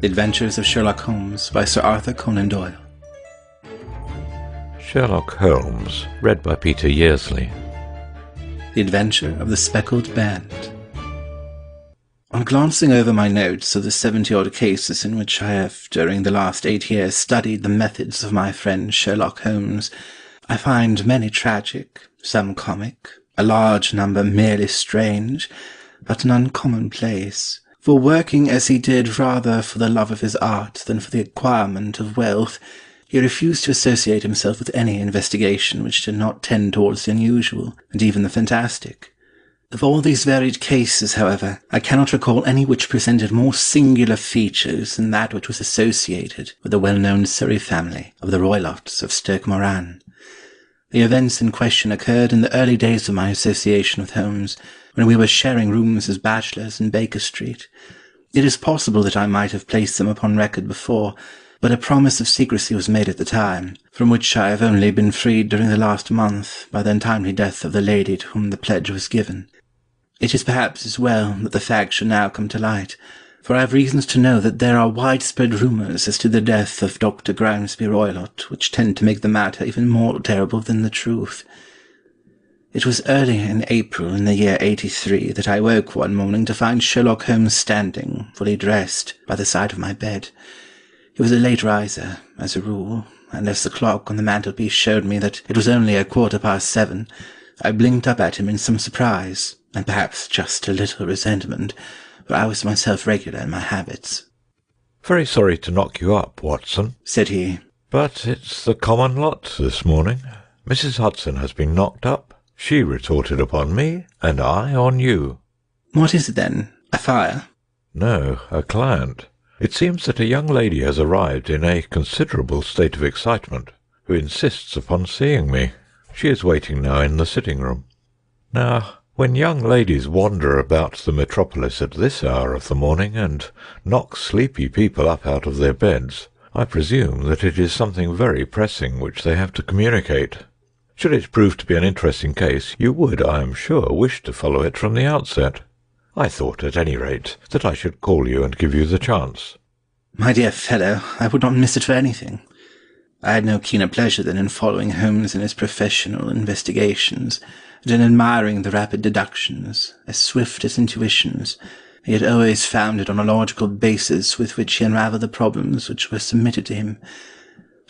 The Adventures of Sherlock Holmes by Sir Arthur Conan Doyle. Sherlock Holmes, read by Peter Yearsley. The Adventure of the Speckled Band. On glancing over my notes of the 70-odd cases in which I have, during the last 8 years, studied the methods of my friend Sherlock Holmes, I find many tragic, some comic, a large number merely strange, but none commonplace. For working as he did rather for the love of his art than for the acquirement of wealth, he refused to associate himself with any investigation which did not tend towards the unusual, and even the fantastic. Of all these varied cases, however, I cannot recall any which presented more singular features than that which was associated with the well-known Surrey family of the Roylotts of Stoke Moran. The events in question occurred in the early days of my association with Holmes, when we were sharing rooms as bachelors in Baker Street. It is possible that I might have placed them upon record before, but a promise of secrecy was made at the time, from which I have only been freed during the last month by the untimely death of the lady to whom the pledge was given. It is perhaps as well that the fact should now come to light, for I have reasons to know that there are widespread rumours as to the death of Dr. Grimesby Roylott, which tend to make the matter even more terrible than the truth. It was early in April in the year 83 that I woke one morning to find Sherlock Holmes standing, fully dressed, by the side of my bed. He was a late riser, as a rule, and as the clock on the mantelpiece showed me that it was only 7:15, I blinked up at him in some surprise, and perhaps just a little resentment, for I was myself regular in my habits. "Very sorry to knock you up, Watson," said he. "but it's the common lot this morning. Mrs. Hudson has been knocked up. She retorted upon me, and I on you." "What is it, then? A fire?" "No, a client. It seems that a young lady has arrived in a considerable state of excitement, who insists upon seeing me. She is waiting now in the sitting-room. Now, when young ladies wander about the metropolis at this hour of the morning and knock sleepy people up out of their beds, I presume that it is something very pressing which they have to communicate. Should it prove to be an interesting case, you would, I am sure, wish to follow it from the outset. I thought, at any rate, that I should call you and give you the chance." "My dear fellow, I would not miss it for anything." I had no keener pleasure than in following Holmes in his professional investigations, and in admiring the rapid deductions, as swift as intuitions, he had always founded on a logical basis with which he unravelled the problems which were submitted to him.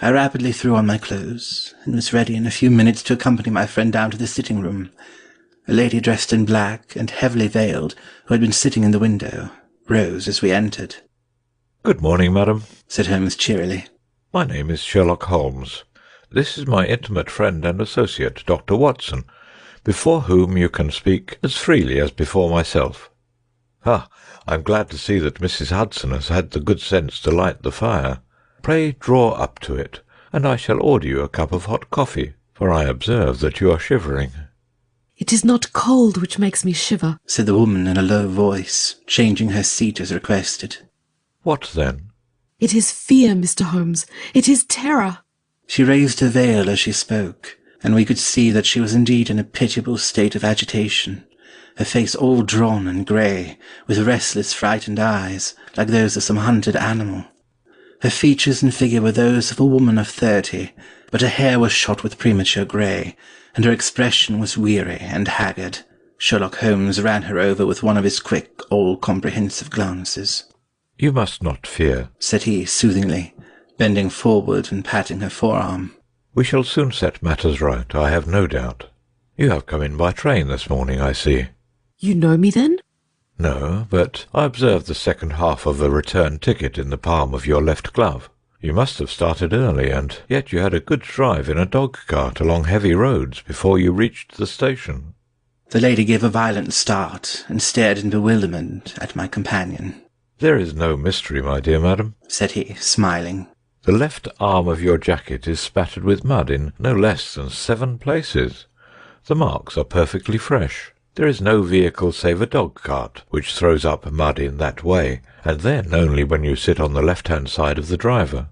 I rapidly threw on my clothes, and was ready in a few minutes to accompany my friend down to the sitting-room. A lady dressed in black and heavily veiled, who had been sitting in the window, rose as we entered. "Good morning, madam," said Holmes cheerily. "My name is Sherlock Holmes. This is my intimate friend and associate, Dr. Watson, before whom you can speak as freely as before myself. I'm glad to see that Mrs. Hudson has had the good sense to light the fire. Pray draw up to it, and I shall order you a cup of hot coffee, for I observe that you are shivering." "It is not cold which makes me shiver," said the woman in a low voice, changing her seat as requested. "What then?" "It is fear, Mr. Holmes. It is terror." She raised her veil as she spoke, and we could see that she was indeed in a pitiable state of agitation, her face all drawn and grey, with restless, frightened eyes, like those of some hunted animal. Her features and figure were those of a woman of 30, but her hair was shot with premature grey, and her expression was weary and haggard. Sherlock Holmes ran her over with one of his quick, all-comprehensive glances. "You must not fear," said he soothingly, bending forward and patting her forearm. "We shall soon set matters right, I have no doubt. You have come in by train this morning, I see." "You know me, then?" "No, but I observed the second half of a return ticket in the palm of your left glove. You must have started early, and yet you had a good drive in a dog-cart along heavy roads before you reached the station." The lady gave a violent start, and stared in bewilderment at my companion. "There is no mystery, my dear madam," said he, smiling. "The left arm of your jacket is spattered with mud in no less than 7 places. The marks are perfectly fresh. There is no vehicle save a dog-cart which throws up mud in that way, and then only when you sit on the left-hand side of the driver."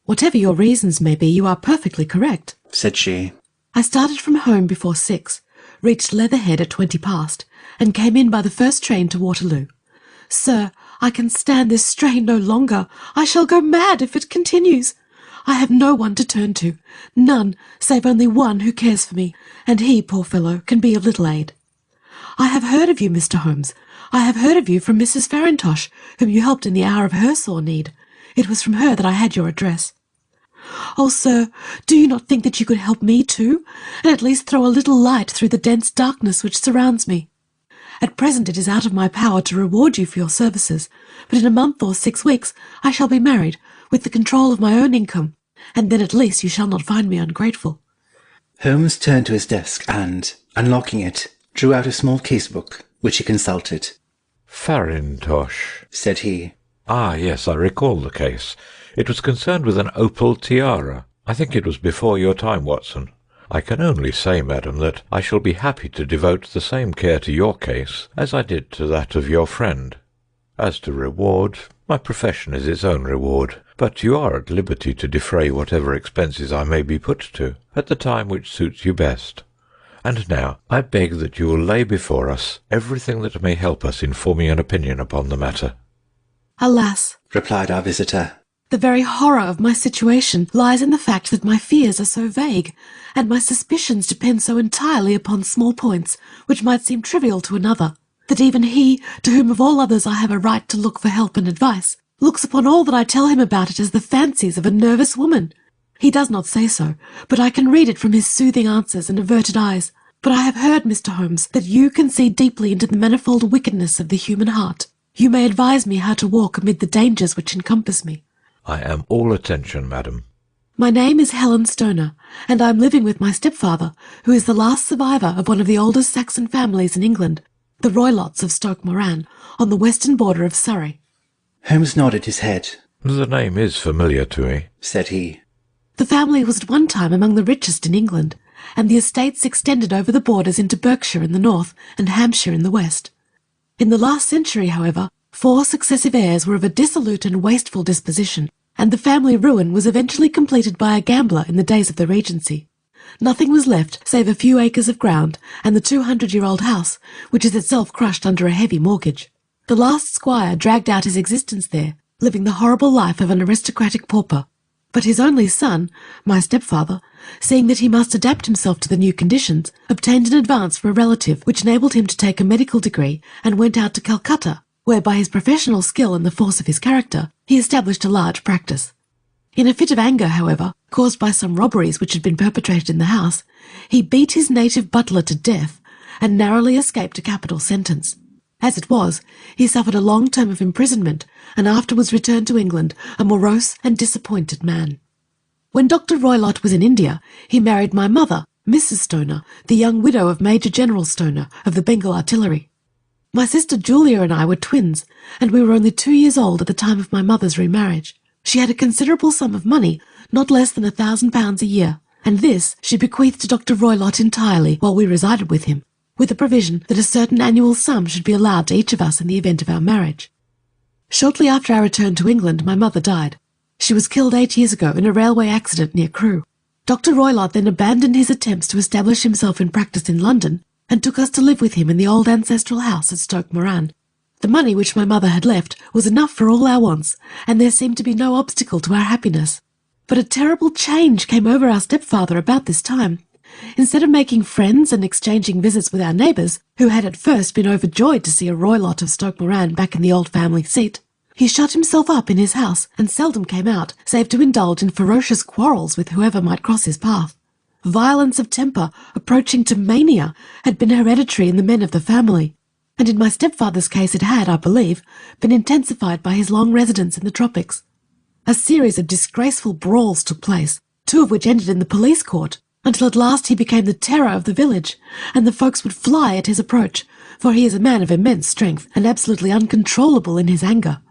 "Whatever your reasons may be, you are perfectly correct," said she. "I started from home before 6, reached Leatherhead at 20 past, and came in by the first train to Waterloo. Sir, I can stand this strain no longer. I shall go mad if it continues. I have no one to turn to, none, save only one who cares for me, and he, poor fellow, can be of little aid. I have heard of you, Mr. Holmes. I have heard of you from Mrs. Farintosh, whom you helped in the hour of her sore need. It was from her that I had your address. Oh, sir, do you not think that you could help me too, and at least throw a little light through the dense darkness which surrounds me? At present it is out of my power to reward you for your services, but in a month or 6 weeks I shall be married, with the control of my own income, and then at least you shall not find me ungrateful. Holmes turned to his desk and, unlocking it, drew out a small case-book, which he consulted. Farintosh, said he. Ah, yes, I recall the case. It was concerned with an opal tiara. I think it was before your time, Watson. I can only say, madam, that I shall be happy to devote the same care to your case as I did to that of your friend. As to reward, my profession is its own reward, but you are at liberty to defray whatever expenses I may be put to, at the time which suits you best. And now I beg that you will lay before us everything that may help us in forming an opinion upon the matter. Alas, replied our visitor, the very horror of my situation lies in the fact that my fears are so vague, and my suspicions depend so entirely upon small points, which might seem trivial to another, that even he, to whom of all others I have a right to look for help and advice, looks upon all that I tell him about it as the fancies of a nervous woman. He does not say so, but I can read it from his soothing answers and averted eyes. But I have heard, Mr. Holmes, that you can see deeply into the manifold wickedness of the human heart. You may advise me how to walk amid the dangers which encompass me. I am all attention, madam. My name is Helen Stoner, and I am living with my stepfather, who is the last survivor of one of the oldest Saxon families in England, the Roylotts of Stoke Moran, on the western border of Surrey. Holmes nodded his head. The name is familiar to me, said he. The family was at one time among the richest in England, and the estates extended over the borders into Berkshire in the north and Hampshire in the west. In the last century, however, 4 successive heirs were of a dissolute and wasteful disposition, and the family ruin was eventually completed by a gambler in the days of the Regency. Nothing was left save a few acres of ground and the 200-year-old house, which is itself crushed under a heavy mortgage. The last squire dragged out his existence there, living the horrible life of an aristocratic pauper. But his only son, my stepfather, seeing that he must adapt himself to the new conditions, obtained an advance for a relative which enabled him to take a medical degree and went out to Calcutta, where by his professional skill and the force of his character, he established a large practice. In a fit of anger, however, caused by some robberies which had been perpetrated in the house, he beat his native butler to death and narrowly escaped a capital sentence. As it was, he suffered a long term of imprisonment and afterwards returned to England a morose and disappointed man. When Dr. Roylott was in India, he married my mother, Mrs. Stoner, the young widow of Major General Stoner of the Bengal Artillery. My sister Julia and I were twins, and we were only 2 years old at the time of my mother's remarriage. She had a considerable sum of money, not less than £1,000 a year, and this she bequeathed to Dr. Roylott entirely while we resided with him, with the provision that a certain annual sum should be allowed to each of us in the event of our marriage. Shortly after our return to England, my mother died. She was killed 8 years ago in a railway accident near Crewe. Dr. Roylott then abandoned his attempts to establish himself in practice in London and took us to live with him in the old ancestral house at Stoke Moran. The money which my mother had left was enough for all our wants, and there seemed to be no obstacle to our happiness. But a terrible change came over our stepfather about this time. Instead of making friends and exchanging visits with our neighbours, who had at first been overjoyed to see a Roylott of Stoke Moran back in the old family seat, he shut himself up in his house and seldom came out, save to indulge in ferocious quarrels with whoever might cross his path. Violence of temper, approaching to mania, had been hereditary in the men of the family, and in my stepfather's case it had, I believe, been intensified by his long residence in the tropics. A series of disgraceful brawls took place, 2 of which ended in the police court, until at last he became the terror of the village, and the folks would fly at his approach, for he is a man of immense strength and absolutely uncontrollable in his anger.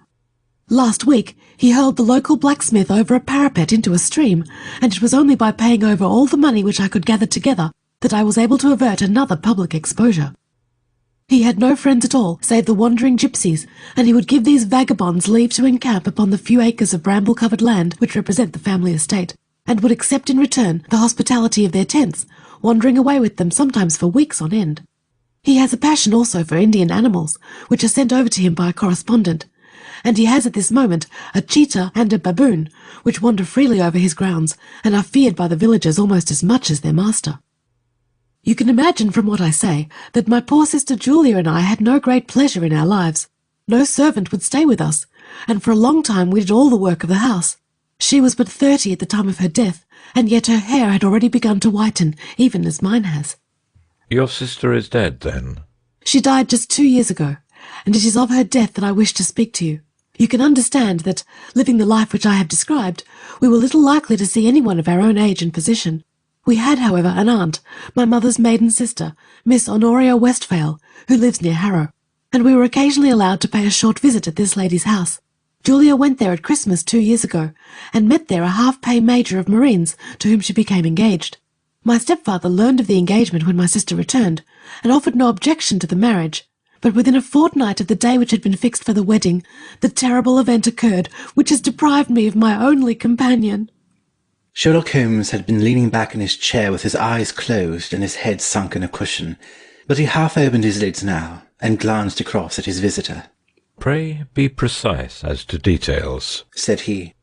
Last week he hurled the local blacksmith over a parapet into a stream, and it was only by paying over all the money which I could gather together that I was able to avert another public exposure. He had no friends at all, save the wandering gipsies, and he would give these vagabonds leave to encamp upon the few acres of bramble-covered land which represent the family estate, and would accept in return the hospitality of their tents, wandering away with them sometimes for weeks on end. He has a passion also for Indian animals, which are sent over to him by a correspondent, and he has at this moment a cheetah and a baboon, which wander freely over his grounds and are feared by the villagers almost as much as their master. You can imagine from what I say that my poor sister Julia and I had no great pleasure in our lives. No servant would stay with us, and for a long time we did all the work of the house. She was but 30 at the time of her death, and yet her hair had already begun to whiten, even as mine has. Your sister is dead, then? She died just 2 years ago, and it is of her death that I wish to speak to you. You can understand that, living the life which I have described, we were little likely to see anyone of our own age and position. We had, however, an aunt, my mother's maiden sister, Miss Honoria Westphale, who lives near Harrow, and we were occasionally allowed to pay a short visit at this lady's house. Julia went there at Christmas 2 years ago, and met there a half-pay major of Marines, to whom she became engaged. My stepfather learned of the engagement when my sister returned, and offered no objection to the marriage. But within a fortnight of the day which had been fixed for the wedding, the terrible event occurred which has deprived me of my only companion. Sherlock Holmes had been leaning back in his chair with his eyes closed and his head sunk in a cushion, but he half opened his lids now, and glanced across at his visitor. "Pray be precise as to details," said he.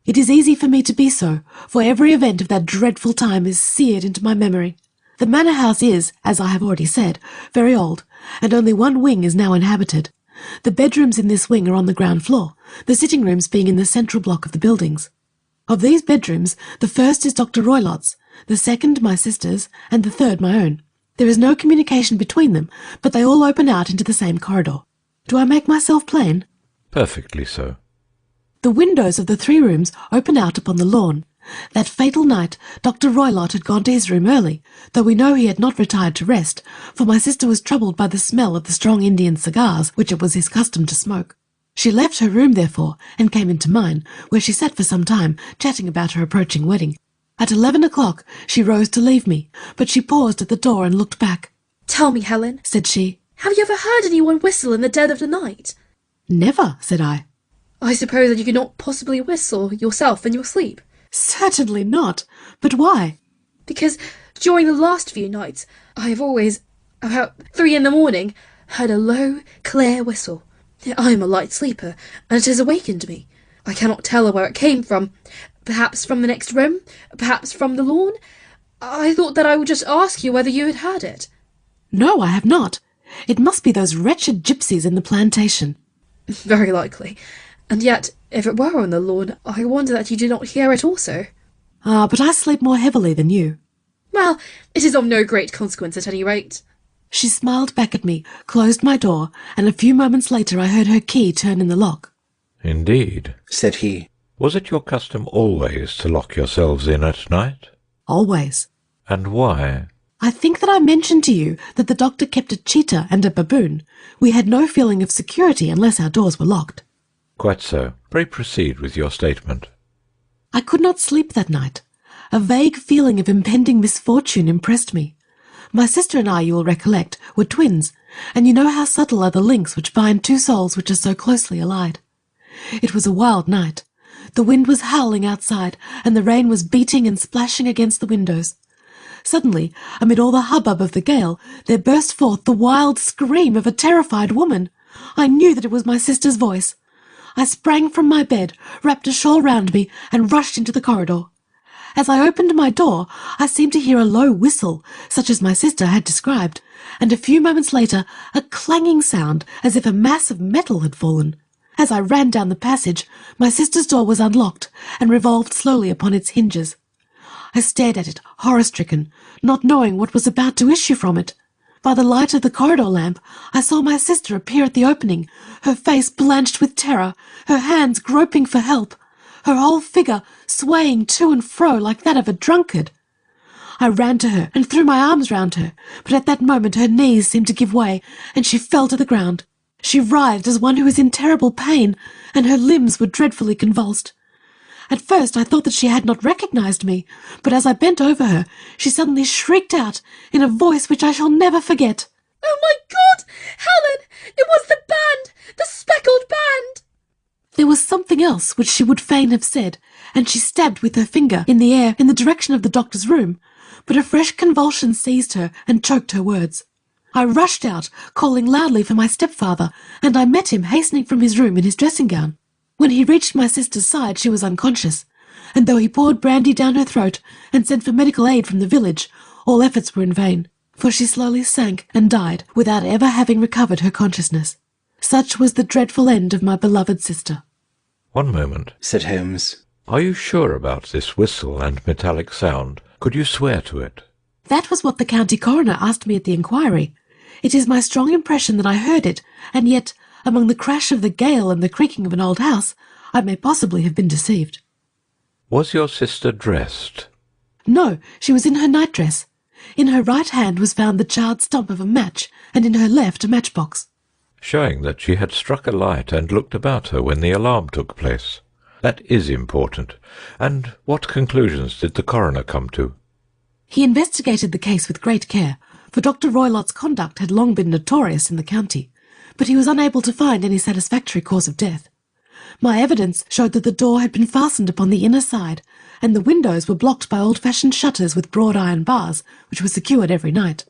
It is easy for me to be so, for every event of that dreadful time is seared into my memory. The manor house is, as I have already said, very old, and only one wing is now inhabited. The bedrooms in this wing are on the ground floor, the sitting rooms being in the central block of the buildings. Of these bedrooms, the first is Dr. Roylott's, the second my sister's, and the third my own. There is no communication between them, but they all open out into the same corridor. Do I make myself plain? Perfectly so. The windows of the 3 rooms open out upon the lawn. That fatal night, Dr. Roylott had gone to his room early, though we know he had not retired to rest, for my sister was troubled by the smell of the strong Indian cigars which it was his custom to smoke. She left her room, therefore, and came into mine, where she sat for some time, chatting about her approaching wedding. At 11 o'clock she rose to leave me, but she paused at the door and looked back. "Tell me, Helen," said she, "have you ever heard anyone whistle in the dead of the night?" "Never," said I. "I suppose that you could not possibly whistle yourself in your sleep?" "Certainly not. But why?" "Because during the last few nights I have always, about 3 in the morning, heard a low, clear whistle. I am a light sleeper, and it has awakened me. I cannot tell where it came from. Perhaps from the next room, perhaps from the lawn. I thought that I would just ask you whether you had heard it." "No, I have not. It must be those wretched gypsies in the plantation." "Very likely. And yet, if it were on the lawn, I wonder that you did not hear it also." "Ah, but I sleep more heavily than you." "Well, it is of no great consequence at any rate." She smiled back at me, closed my door, and a few moments later I heard her key turn in the lock. "Indeed," said he. "Was it your custom always to lock yourselves in at night?" "Always." "And why?" "I think that I mentioned to you that the doctor kept a cheetah and a baboon. We had no feeling of security unless our doors were locked." "Quite so. Pray proceed with your statement." "I could not sleep that night. A vague feeling of impending misfortune impressed me. My sister and I, you will recollect, were twins, and you know how subtle are the links which bind 2 souls which are so closely allied. It was a wild night. The wind was howling outside, and the rain was beating and splashing against the windows. Suddenly, amid all the hubbub of the gale, there burst forth the wild scream of a terrified woman. I knew that it was my sister's voice. I sprang from my bed, wrapped a shawl round me, and rushed into the corridor. As I opened my door, I seemed to hear a low whistle, such as my sister had described, and a few moments later a clanging sound as if a mass of metal had fallen. As I ran down the passage, my sister's door was unlocked and revolved slowly upon its hinges. I stared at it, horror-stricken, not knowing what was about to issue from it. By the light of the corridor lamp, I saw my sister appear at the opening, her face blanched with terror, her hands groping for help, her whole figure swaying to and fro like that of a drunkard. I ran to her and threw my arms round her, but at that moment her knees seemed to give way, and she fell to the ground. She writhed as one who is in terrible pain, and her limbs were dreadfully convulsed. At first I thought that she had not recognized me, but as I bent over her, she suddenly shrieked out in a voice which I shall never forget. "Oh, my God! Helen! It was the band! The Speckled Band!" There was something else which she would fain have said, and she stabbed with her finger in the air in the direction of the doctor's room, but a fresh convulsion seized her and choked her words. I rushed out, calling loudly for my stepfather, and I met him hastening from his room in his dressing gown. When he reached my sister's side, she was unconscious, and though he poured brandy down her throat and sent for medical aid from the village, all efforts were in vain, for she slowly sank and died without ever having recovered her consciousness. Such was the dreadful end of my beloved sister. "One moment," said Holmes. "Are you sure about this whistle and metallic sound? Could you swear to it?" That was what the county coroner asked me at the inquiry. It is my strong impression that I heard it, and yet, among the crash of the gale and the creaking of an old house, I may possibly have been deceived. "Was your sister dressed?" No, she was in her nightdress. In her right hand was found the charred stump of a match, and in her left a matchbox. Showing that she had struck a light and looked about her when the alarm took place. That is important. And what conclusions did the coroner come to? He investigated the case with great care, for Dr. Roylott's conduct had long been notorious in the county, but he was unable to find any satisfactory cause of death. My evidence showed that the door had been fastened upon the inner side, and the windows were blocked by old-fashioned shutters with broad iron bars, which were secured every night.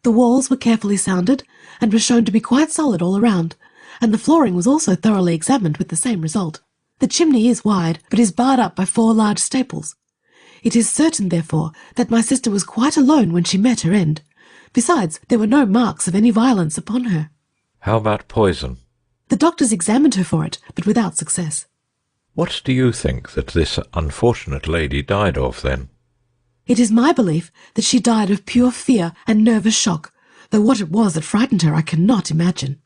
The walls were carefully sounded, and were shown to be quite solid all around, and the flooring was also thoroughly examined with the same result. The chimney is wide, but is barred up by 4 large staples. It is certain, therefore, that my sister was quite alone when she met her end. Besides, there were no marks of any violence upon her. How about poison? The doctors examined her for it, but without success. What do you think that this unfortunate lady died of, then? It is my belief that she died of pure fear and nervous shock, though what it was that frightened her I cannot imagine.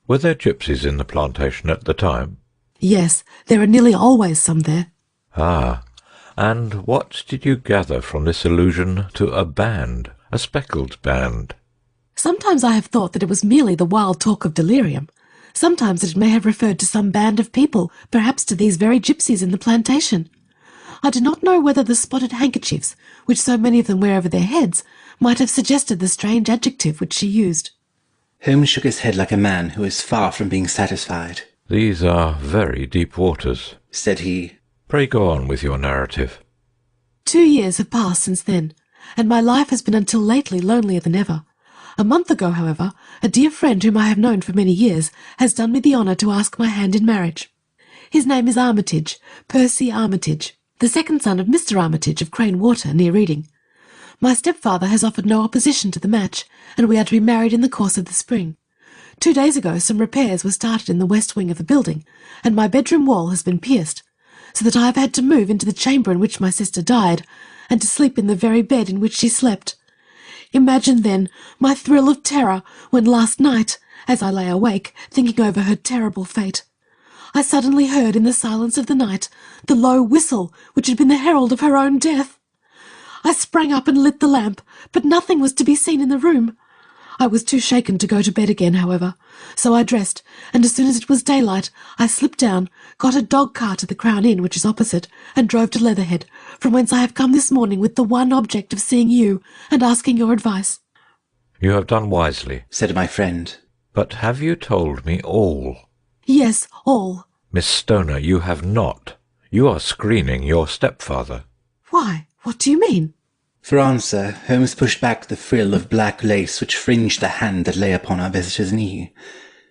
Were there gypsies in the plantation at the time? Yes, there are nearly always some there. Ah, and what did you gather from this allusion to a band, a speckled band? Sometimes I have thought that it was merely the wild talk of delirium. Sometimes that it may have referred to some band of people, perhaps to these very gypsies in the plantation. I do not know whether the spotted handkerchiefs, which so many of them wear over their heads, might have suggested the strange adjective which she used. Holmes shook his head like a man who is far from being satisfied. "These are very deep waters," said he. "Pray go on with your narrative." 2 years have passed since then, and my life has been until lately lonelier than ever. A month ago, however, a dear friend whom I have known for many years has done me the honour to ask my hand in marriage. His name is Armitage, Percy Armitage, the second son of Mr. Armitage of Crane Water, near Reading. My stepfather has offered no opposition to the match, and we are to be married in the course of the spring. 2 days ago some repairs were started in the west wing of the building, and my bedroom wall has been pierced, so that I have had to move into the chamber in which my sister died, and to sleep in the very bed in which she slept. Imagine, then, my thrill of terror when last night, as I lay awake, thinking over her terrible fate, I suddenly heard in the silence of the night the low whistle which had been the herald of her own death. I sprang up and lit the lamp, but nothing was to be seen in the room. I was too shaken to go to bed again, however, so I dressed, and as soon as it was daylight, I slipped down, got a dog-cart at the Crown Inn, which is opposite, and drove to Leatherhead, from whence I have come this morning with the one object of seeing you and asking your advice. "You have done wisely," said my friend. "But have you told me all?" Yes, all. "Miss Stoner, you have not. You are screening your stepfather." Why, what do you mean? For answer, Holmes pushed back the frill of black lace which fringed the hand that lay upon our visitor's knee.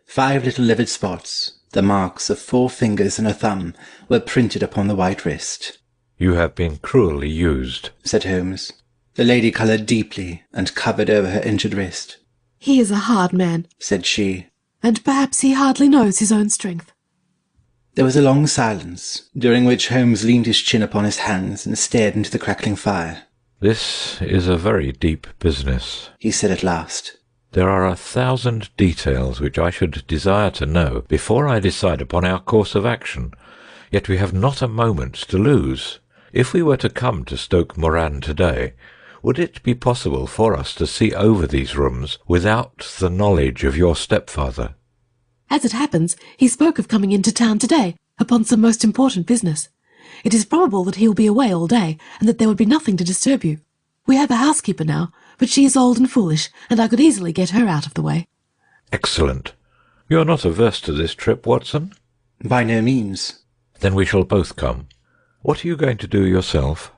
5 little livid spots, the marks of 4 fingers and a thumb, were printed upon the white wrist. "You have been cruelly used," said Holmes. The lady coloured deeply and covered over her injured wrist. He is a hard man, said she, and perhaps he hardly knows his own strength. There was a long silence, during which Holmes leaned his chin upon his hands and stared into the crackling fire. "This is a very deep business," he said at last. "There are 1,000 details which I should desire to know before I decide upon our course of action, yet we have not a moment to lose. If we were to come to Stoke Moran today, would it be possible for us to see over these rooms without the knowledge of your stepfather?" As it happens, he spoke of coming into town today, upon some most important business. It is probable that he will be away all day, and that there would be nothing to disturb you. We have a housekeeper now, but she is old and foolish, and I could easily get her out of the way. "Excellent. You are not averse to this trip, Watson?" By no means. "Then we shall both come. What are you going to do yourself?"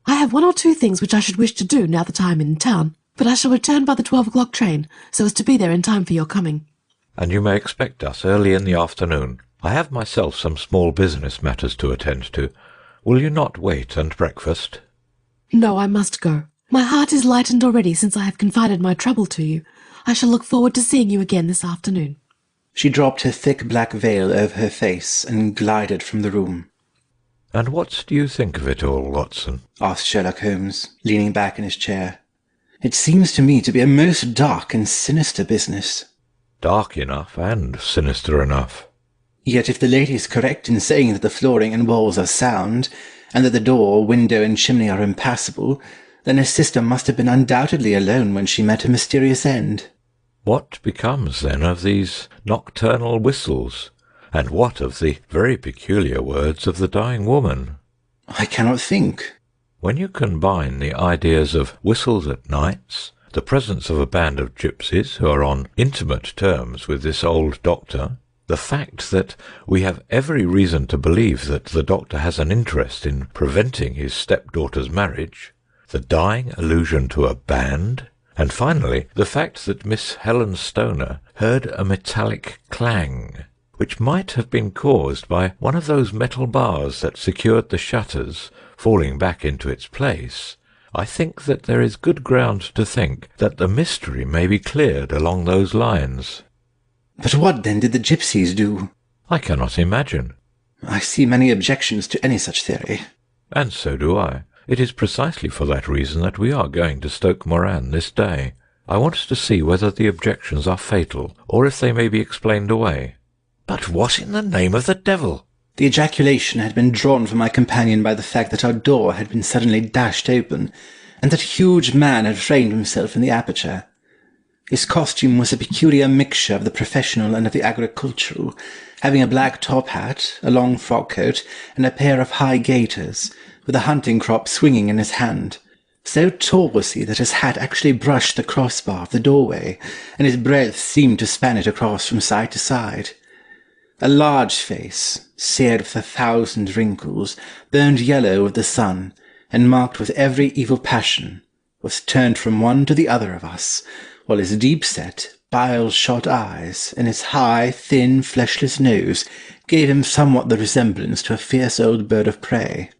I have 1 or 2 things which I should wish to do now that I am in town. but I shall return by the 12 o'clock train, so as to be there in time for your coming. And you may expect us early in the afternoon. I have myself some small business matters to attend to. Will you not wait and breakfast? No, I must go. My heart is lightened already since I have confided my trouble to you. I shall look forward to seeing you again this afternoon. She dropped her thick black veil over her face and glided from the room. And what do you think of it all, Watson? Asked Sherlock Holmes, leaning back in his chair. It seems to me to be a most dark and sinister business. Dark enough and sinister enough. Yet if the lady is correct in saying that the flooring and walls are sound, and that the door, window, and chimney are impassable, then her sister must have been undoubtedly alone when she met her mysterious end. What becomes, then, of these nocturnal whistles? And what of the very peculiar words of the dying woman? I cannot think. When you combine the ideas of whistles at nights, the presence of a band of gypsies who are on intimate terms with this old doctor, the fact that we have every reason to believe that the doctor has an interest in preventing his stepdaughter's marriage, the dying allusion to a band, and finally the fact that Miss Helen Stoner heard a metallic clang, which might have been caused by one of those metal bars that secured the shutters falling back into its place, I think that there is good ground to think that the mystery may be cleared along those lines. But what then did the gypsies do? I cannot imagine. I see many objections to any such theory. And so do I. It is precisely for that reason that we are going to Stoke Moran this day. I want to see whether the objections are fatal, or if they may be explained away. But what in the name of the devil? The ejaculation had been drawn from my companion by the fact that our door had been suddenly dashed open, and that a huge man had framed himself in the aperture. His costume was a peculiar mixture of the professional and of the agricultural, having a black top hat, a long frock coat, and a pair of high gaiters, with a hunting crop swinging in his hand. So tall was he that his hat actually brushed the crossbar of the doorway, and his breadth seemed to span it across from side to side. A large face, seared with 1,000 wrinkles, burned yellow with the sun, and marked with every evil passion, was turned from one to the other of us, while his deep-set, bile-shot eyes, and his high, thin, fleshless nose gave him somewhat the resemblance to a fierce old bird of prey.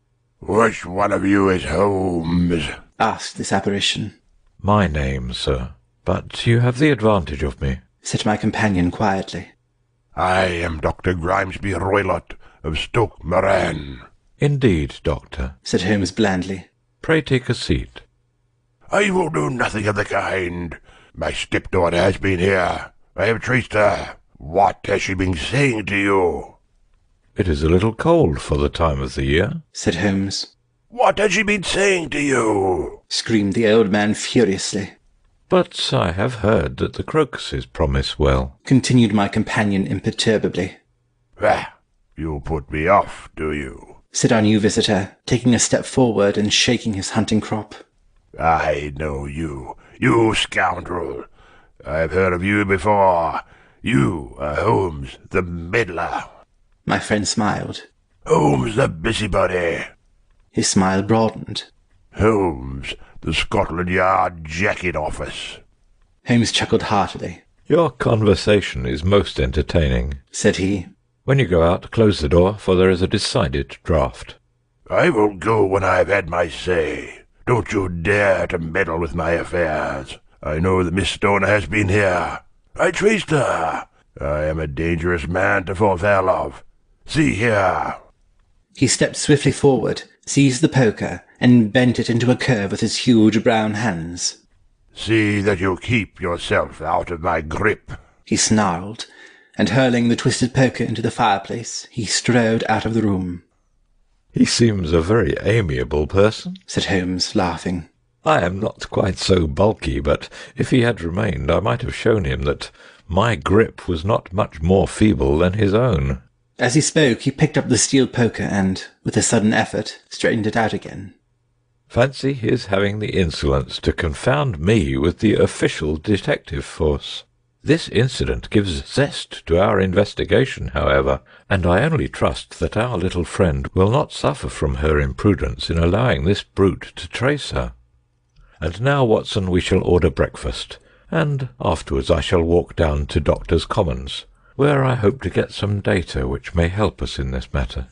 "Which one of you is Holmes?" asked this apparition. My name, sir. But you have the advantage of me, said my companion quietly. "I am Dr. Grimesby Roylott of Stoke Moran." Indeed, doctor, said Holmes blandly. Pray take a seat. "I will do nothing of the kind. My stepdaughter has been here. I have traced her. What has she been saying to you?" It is a little cold for the time of the year, said Holmes. "What has she been saying to you?" screamed the old man furiously. But I have heard that the crocuses promise well, continued my companion imperturbably. "Ah, you put me off, do you?" said our new visitor, taking a step forward and shaking his hunting crop. "I know you, you scoundrel. I've heard of you before. You are Holmes, the meddler." My friend smiled. "Holmes, the busybody." His smile broadened. "Holmes, the Scotland Yard jacket office." Holmes chuckled heartily. Your conversation is most entertaining, said he. When you go out, close the door, for there is a decided draught. "I will go when I have had my say. Don't you dare to meddle with my affairs. I know that Miss Stoner has been here. I traced her. I am a dangerous man to fall foul of. See here." He stepped swiftly forward, seized the poker, and bent it into a curve with his huge brown hands. "See that you keep yourself out of my grip," he snarled, and hurling the twisted poker into the fireplace, he strode out of the room. He seems a very amiable person, said Holmes, laughing. I am not quite so bulky, but if he had remained, I might have shown him that my grip was not much more feeble than his own. As he spoke, he picked up the steel poker and, with a sudden effort, straightened it out again. Fancy his having the insolence to confound me with the official detective force. This incident gives zest to our investigation, however, and I only trust that our little friend will not suffer from her imprudence in allowing this brute to trace her. And now, Watson, we shall order breakfast, and afterwards I shall walk down to Doctors' Commons, where I hope to get some data which may help us in this matter."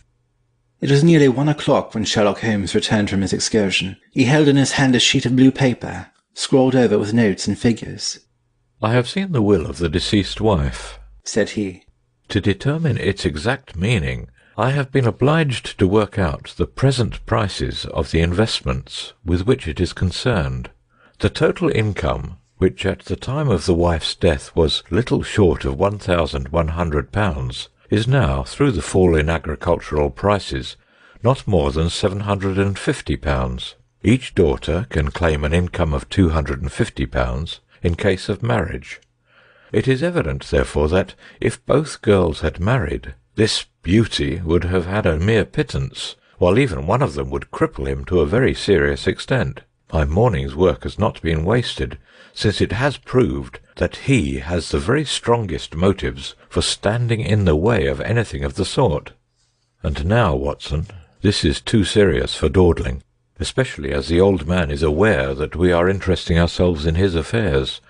It was nearly 1 o'clock when Sherlock Holmes returned from his excursion. He held in his hand a sheet of blue paper, scrawled over with notes and figures. "I have seen the will of the deceased wife," said he. "To determine its exact meaning, I have been obliged to work out the present prices of the investments with which it is concerned. The total income, which at the time of the wife's death was little short of £1,100, is now, through the fall in agricultural prices, not more than £750. Each daughter can claim an income of £250 in case of marriage. It is evident, therefore, that if both girls had married, this beauty would have had a mere pittance, while even one of them would cripple him to a very serious extent. My morning's work has not been wasted, since it has proved that he has the very strongest motives for standing in the way of anything of the sort. And now, Watson, this is too serious for dawdling, especially as the old man is aware that we are interesting ourselves in his affairs.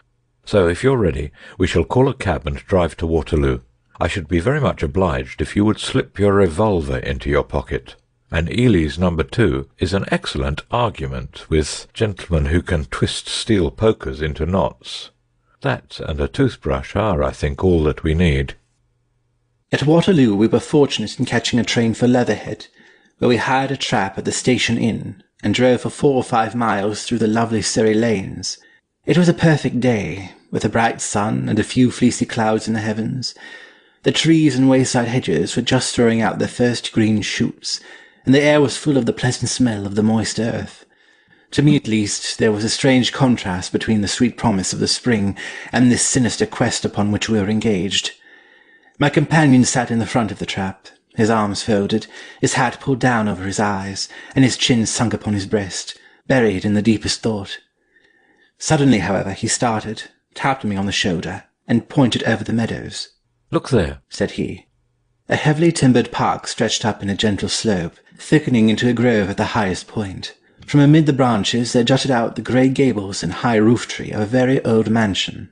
So, if you're ready, we shall call a cab and drive to Waterloo. I should be very much obliged if you would slip your revolver into your pocket. And Ely's No. 2 is an excellent argument with gentlemen who can twist steel pokers into knots. That and a toothbrush are, I think, all that we need." At Waterloo we were fortunate in catching a train for Leatherhead, where we hired a trap at the Station Inn, and drove for 4 or 5 miles through the lovely Surrey lanes. It was a perfect day, with a bright sun and a few fleecy clouds in the heavens. The trees and wayside hedges were just throwing out their first green shoots, and the air was full of the pleasant smell of the moist earth. To me, at least, there was a strange contrast between the sweet promise of the spring and this sinister quest upon which we were engaged. My companion sat in the front of the trap, his arms folded, his hat pulled down over his eyes, and his chin sunk upon his breast, buried in the deepest thought. Suddenly, however, he started, tapped me on the shoulder, and pointed over the meadows. "Look there," said he. A heavily timbered park stretched up in a gentle slope, thickening into a grove at the highest point. From amid the branches there jutted out the grey gables and high roof-tree of a very old mansion.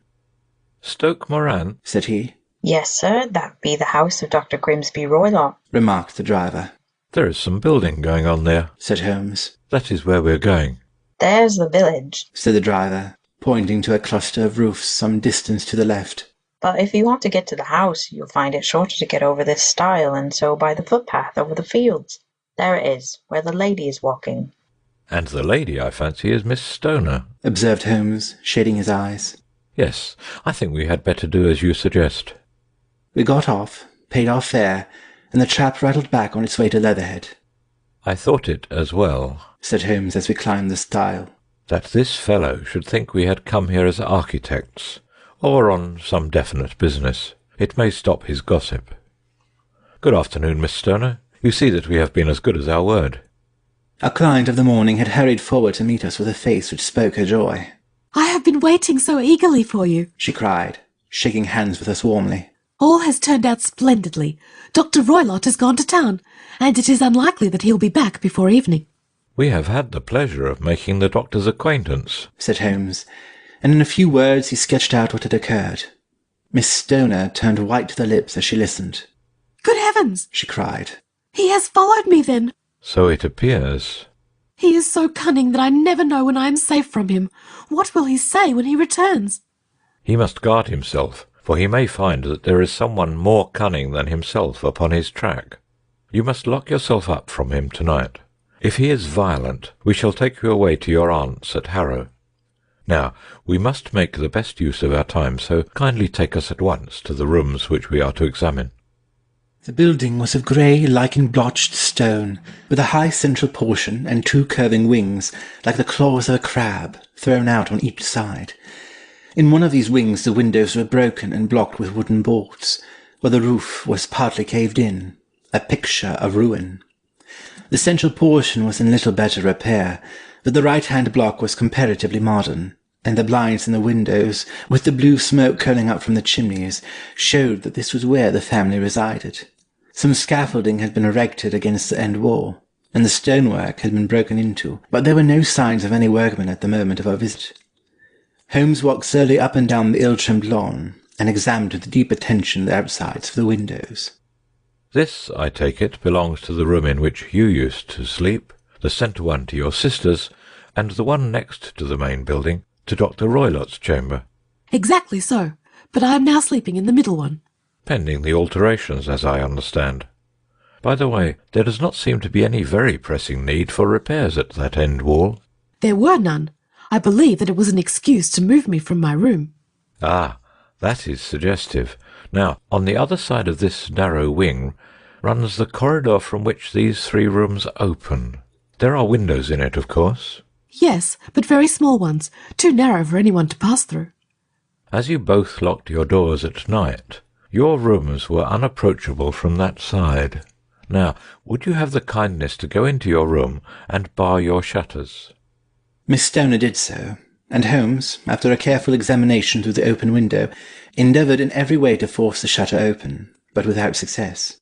"Stoke Moran?" said he. "Yes, sir, that be the house of Dr. Grimesby Roylott," remarked the driver. "There is some building going on there," said Holmes. "That is where we're going." "There's the village," said the driver, pointing to a cluster of roofs some distance to the left. "but if you want to get to the house, you'll find it shorter to get over this stile and so by the footpath over the fields. There it is, where the lady is walking." "And the lady, I fancy, is Miss Stoner," observed Holmes, shading his eyes. "Yes, I think we had better do as you suggest." We got off, paid our fare, and the trap rattled back on its way to Leatherhead. "I thought it as well," said Holmes as we climbed the stile, "that this fellow should think we had come here as architects, or on some definite business. It may stop his gossip. Good afternoon, Miss Stoner. You see that we have been as good as our word." Our client of the morning had hurried forward to meet us with a face which spoke her joy. "I have been waiting so eagerly for you," she cried, shaking hands with us warmly. "All has turned out splendidly. Dr. Roylott has gone to town, and it is unlikely that he'll be back before evening." "We have had the pleasure of making the doctor's acquaintance," said Holmes, and in a few words he sketched out what had occurred. Miss Stoner turned white to the lips as she listened. "Good heavens!" she cried. "He has followed me, then!" "So it appears." "He is so cunning that I never know when I am safe from him. What will he say when he returns?" "He must guard himself, for he may find that there is someone more cunning than himself upon his track. You must lock yourself up from him tonight. If he is violent, we shall take you away to your aunt's at Harrow. Now, we must make the best use of our time, so kindly take us at once to the rooms which we are to examine." The building was of grey, lichen-blotched stone, with a high central portion and 2 curving wings, like the claws of a crab, thrown out on each side. In one of these wings the windows were broken and blocked with wooden bolts, while the roof was partly caved in, a picture of ruin. The central portion was in little better repair, but the right-hand block was comparatively modern, and the blinds in the windows, with the blue smoke curling up from the chimneys, showed that this was where the family resided. Some scaffolding had been erected against the end wall, and the stonework had been broken into, but there were no signs of any workmen at the moment of our visit. Holmes walked slowly up and down the ill-trimmed lawn, and examined with deep attention the outsides of the windows. This, I take it, belongs to the room in which you used to sleep, the centre one to your sister's, and the one next to the main building to Dr. Roylott's chamber. Exactly so, but I am now sleeping in the middle one. Pending the alterations, as I understand. By the way, there does not seem to be any very pressing need for repairs at that end wall. There were none. I believe that it was an excuse to move me from my room. Ah, that is suggestive. Now, on the other side of this narrow wing runs the corridor from which these 3 rooms open. There are windows in it, of course. Yes, but very small ones, too narrow for anyone to pass through. As you both locked your doors at night, your rooms were unapproachable from that side. Now, would you have the kindness to go into your room and bar your shutters? Miss Stoner did so, and Holmes, after a careful examination through the open window, endeavoured in every way to force the shutter open, but without success.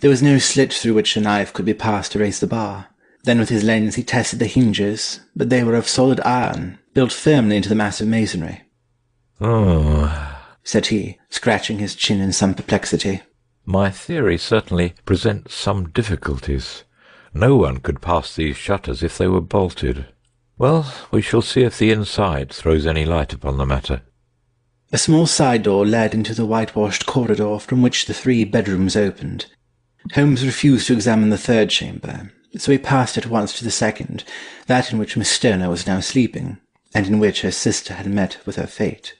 There was no slit through which a knife could be passed to raise the bar. Then with his lens he tested the hinges, but they were of solid iron, built firmly into the massive masonry. "Oh," said he, scratching his chin in some perplexity. "My theory certainly presents some difficulties. No one could pass these shutters if they were bolted. Well, we shall see if the inside throws any light upon the matter." A small side door led into the whitewashed corridor from which the 3 bedrooms opened. Holmes refused to examine the 3rd chamber, so he passed at once to the 2nd, that in which Miss Stoner was now sleeping, and in which her sister had met with her fate.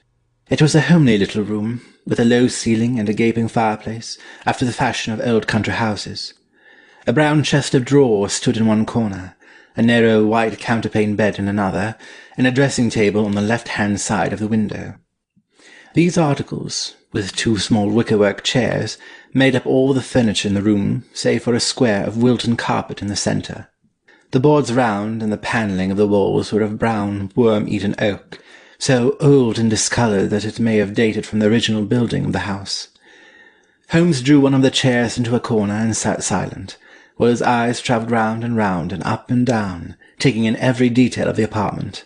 It was a homely little room, with a low ceiling and a gaping fireplace, after the fashion of old country houses. A brown chest of drawers stood in one corner, a narrow white counterpane bed in another, and a dressing-table on the left-hand side of the window. These articles, with 2 small wickerwork chairs, made up all the furniture in the room, save for a square of Wilton carpet in the centre. The boards round and the panelling of the walls were of brown, worm-eaten oak, so old and discoloured that it may have dated from the original building of the house. Holmes drew one of the chairs into a corner and sat silent, while his eyes travelled round and up and down, taking in every detail of the apartment.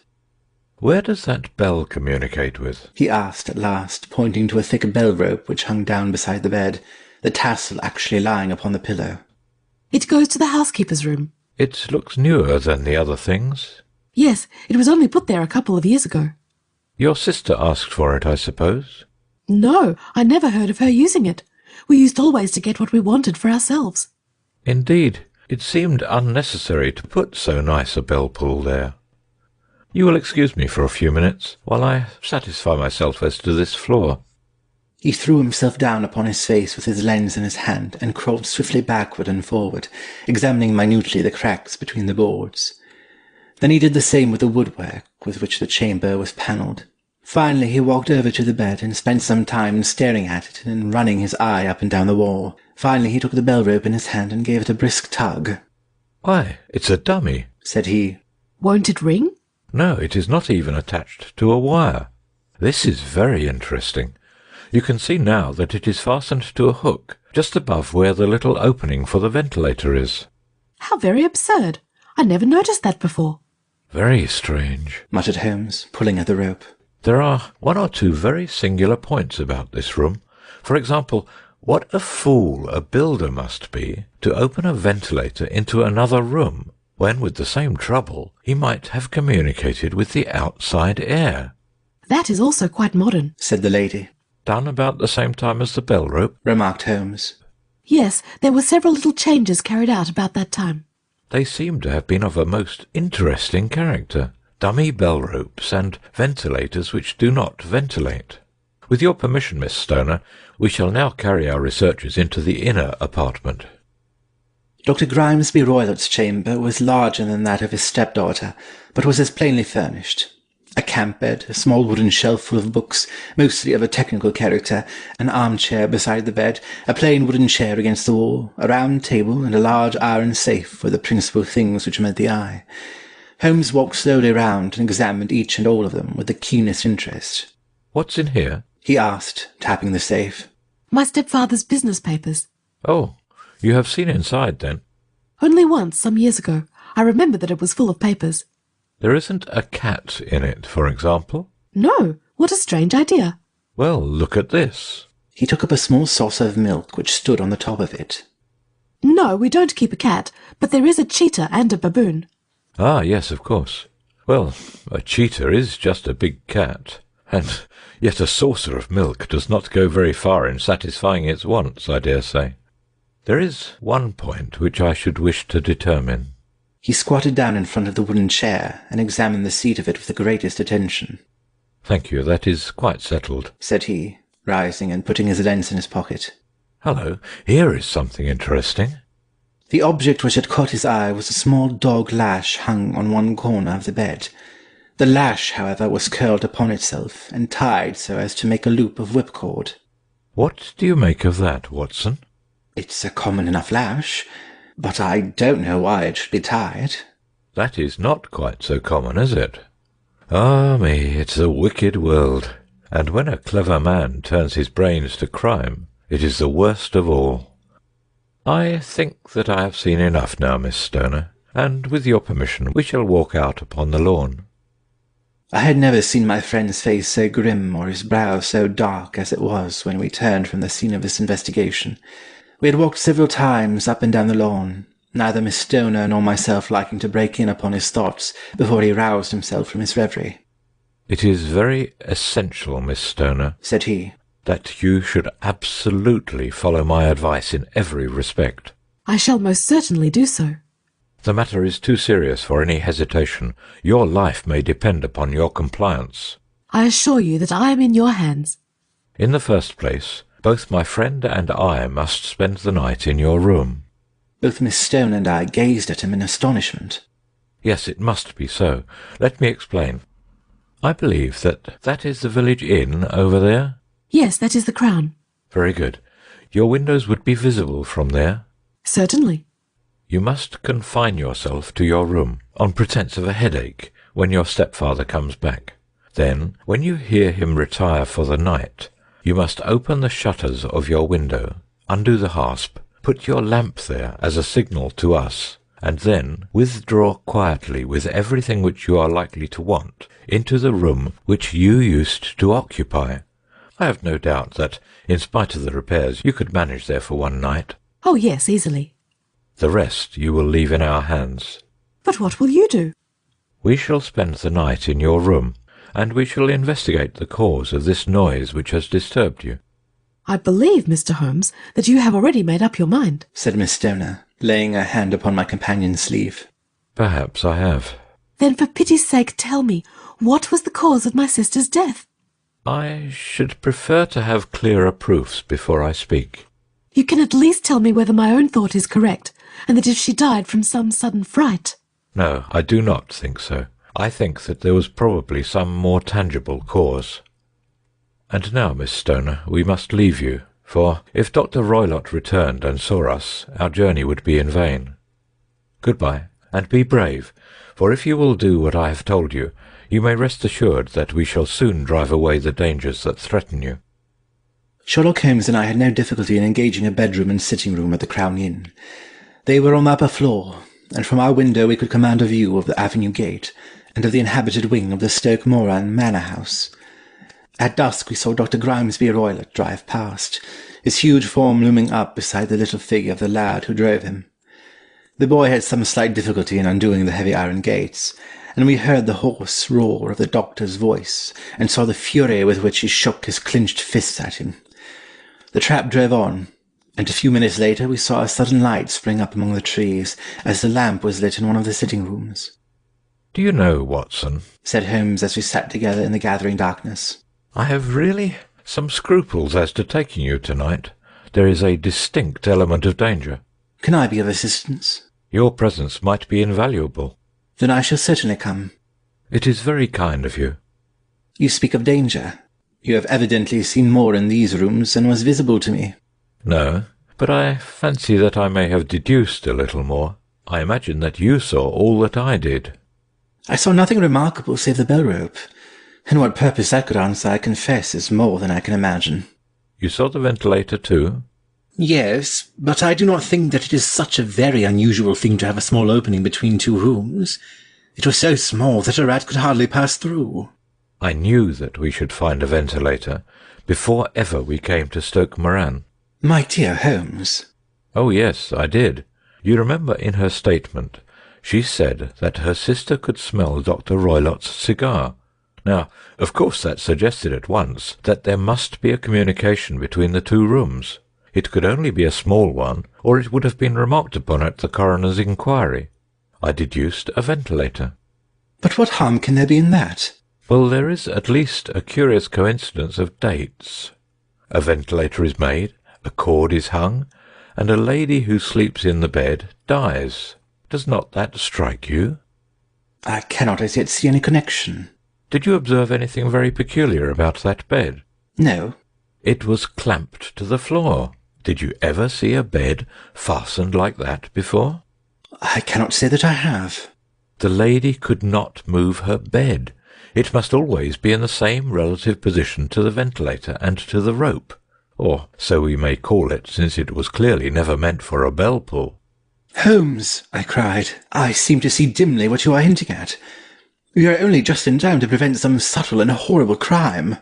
"Where does that bell communicate with?" he asked at last, pointing to a thick bell-rope which hung down beside the bed, the tassel actually lying upon the pillow. It goes to the housekeeper's room. It looks newer than the other things. Yes, it was only put there a couple of years ago. Your sister asked for it, I suppose? No, I never heard of her using it. We used always to get what we wanted for ourselves. Indeed, it seemed unnecessary to put so nice a bell-pull there. You will excuse me for a few minutes while I satisfy myself as to this floor. He threw himself down upon his face with his lens in his hand and crawled swiftly backward and forward, examining minutely the cracks between the boards. Then he did the same with the woodwork with which the chamber was panelled. Finally he walked over to the bed and spent some time staring at it and running his eye up and down the wall. Finally he took the bell-rope in his hand and gave it a brisk tug. "Why, it's a dummy," said he. Won't it ring? "No, it is not even attached to a wire. This is very interesting. You can see now that it is fastened to a hook just above where the little opening for the ventilator is." How very absurd. I never noticed that before. "Very strange," muttered Holmes, pulling at the rope. "There are 1 or 2 very singular points about this room. For example, what a fool a builder must be to open a ventilator into another room, when with the same trouble he might have communicated with the outside air." That is also quite modern, said the lady. "Done about the same time as the bell rope?" remarked Holmes. Yes, there were several little changes carried out about that time. "They seem to have been of a most interesting character. Dummy bell ropes and ventilators which do not ventilate. With your permission, Miss Stoner, we shall now carry our researches into the inner apartment." Dr. Grimesby Roylott's chamber was larger than that of his stepdaughter, but was as plainly furnished. A camp bed, a small wooden shelf full of books, mostly of a technical character, an armchair beside the bed, a plain wooden chair against the wall, a round table, and a large iron safe were the principal things which met the eye. Holmes walked slowly round and examined each and all of them with the keenest interest. "What's in here?" he asked, tapping the safe. My stepfather's business papers. "Oh, you have seen inside, then?" Only once, some years ago. I remember that it was full of papers. There isn't a cat in it, for example? No. What a strange idea. Well, look at this. He took up a small saucer of milk which stood on the top of it. No, we don't keep a cat, but there is a cheetah and a baboon. Ah, yes, of course. Well, a cheetah is just a big cat, and yet a saucer of milk does not go very far in satisfying its wants, I dare say. There is one point which I should wish to determine. He squatted down in front of the wooden chair and examined the seat of it with the greatest attention. Thank you, that is quite settled, said he, rising and putting his lens in his pocket. Hello, here is something interesting. The object which had caught his eye was a small dog lash hung on one corner of the bed. The lash, however, was curled upon itself and tied so as to make a loop of whipcord. What do you make of that, Watson? It's a common enough lash, but I don't know why it should be tied. That is not quite so common, is it? Ah me, it's a wicked world, and when a clever man turns his brains to crime, it is the worst of all. I think that I have seen enough now, Miss Stoner, and with your permission we shall walk out upon the lawn. I had never seen my friend's face so grim or his brow so dark as it was when we turned from the scene of this investigation. We had walked several times up and down the lawn, neither Miss Stoner nor myself liking to break in upon his thoughts before he roused himself from his reverie. It is very essential, Miss Stoner, said he, that you should absolutely follow my advice in every respect. I shall most certainly do so. The matter is too serious for any hesitation. Your life may depend upon your compliance. I assure you that I am in your hands. In the first place, both my friend and I must spend the night in your room. Both Miss Stoner and I gazed at him in astonishment. Yes, it must be so. Let me explain. I believe that is the village inn over there? Yes, that is the Crown. Very good. Your windows would be visible from there? Certainly. You must confine yourself to your room, on pretence of a headache, when your stepfather comes back. Then, when you hear him retire for the night, you must open the shutters of your window, undo the hasp, put your lamp there as a signal to us, and then withdraw quietly with everything which you are likely to want into the room which you used to occupy. I have no doubt that, in spite of the repairs, you could manage there for one night. Oh, yes, easily. The rest you will leave in our hands. But what will you do? We shall spend the night in your room, and we shall investigate the cause of this noise which has disturbed you. I believe, Mr. Holmes, that you have already made up your mind, said Miss Stoner, laying her hand upon my companion's sleeve. Perhaps I have. Then for pity's sake tell me, what was the cause of my sister's death? I should prefer to have clearer proofs before I speak. You can at least tell me whether my own thought is correct, and that if she died from some sudden fright. No, I do not think so. I think that there was probably some more tangible cause. And now, Miss Stoner, we must leave you, for if Dr. Roylott returned and saw us, our journey would be in vain. Goodbye, and be brave, for if you will do what I have told you, you may rest assured that we shall soon drive away the dangers that threaten you. Sherlock Holmes and I had no difficulty in engaging a bedroom and sitting room at the Crown Inn. They were on the upper floor, and from our window we could command a view of the avenue gate and of the inhabited wing of the Stoke Moran manor house. At dusk we saw Dr. Grimesby Roylott drive past, his huge form looming up beside the little figure of the lad who drove him. The boy had some slight difficulty in undoing the heavy iron gates, and we heard the hoarse roar of the doctor's voice, and saw the fury with which he shook his clenched fists at him. The trap drove on, and a few minutes later we saw a sudden light spring up among the trees, as the lamp was lit in one of the sitting-rooms. Do you know, Watson, said Holmes as we sat together in the gathering darkness, I have really some scruples as to taking you tonight. There is a distinct element of danger. Can I be of assistance? Your presence might be invaluable. Then I shall certainly come. It is very kind of you. You speak of danger. You have evidently seen more in these rooms than was visible to me. No, but I fancy that I may have deduced a little more. I imagine that you saw all that I did. I saw nothing remarkable save the bell rope, and what purpose that could answer, I confess, is more than I can imagine. You saw the ventilator too? Yes, but I do not think that it is such a very unusual thing to have a small opening between two rooms. It was so small that a rat could hardly pass through. I knew that we should find a ventilator before ever we came to Stoke Moran. My dear Holmes. Oh, yes, I did. You remember in her statement, she said that her sister could smell Dr. Roylott's cigar. Now, of course that suggested at once that there must be a communication between the two rooms. It could only be a small one, or it would have been remarked upon at the coroner's inquiry. I deduced a ventilator. But what harm can there be in that? Well, there is at least a curious coincidence of dates. A ventilator is made, a cord is hung, and a lady who sleeps in the bed dies. Does not that strike you? I cannot as yet see any connection. Did you observe anything very peculiar about that bed? No. It was clamped to the floor. Did you ever see a bed fastened like that before? I cannot say that I have. The lady could not move her bed. It must always be in the same relative position to the ventilator and to the rope, or so we may call it, since it was clearly never meant for a bell pull. Holmes, I cried, I seem to see dimly what you are hinting at. You are only just in time to prevent some subtle and horrible crime.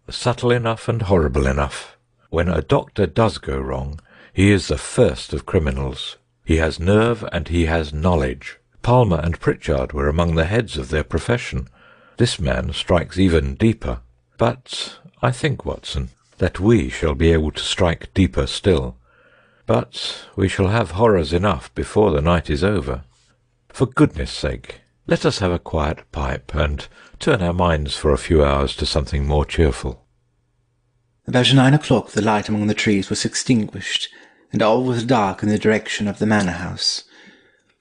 Subtle enough and horrible enough. When a doctor does go wrong, he is the first of criminals. He has nerve and he has knowledge. Palmer and Pritchard were among the heads of their profession. This man strikes even deeper. But I think, Watson, that we shall be able to strike deeper still. But we shall have horrors enough before the night is over. For goodness sake, let us have a quiet pipe and turn our minds for a few hours to something more cheerful. About 9 o'clock the light among the trees was extinguished, and all was dark in the direction of the manor-house.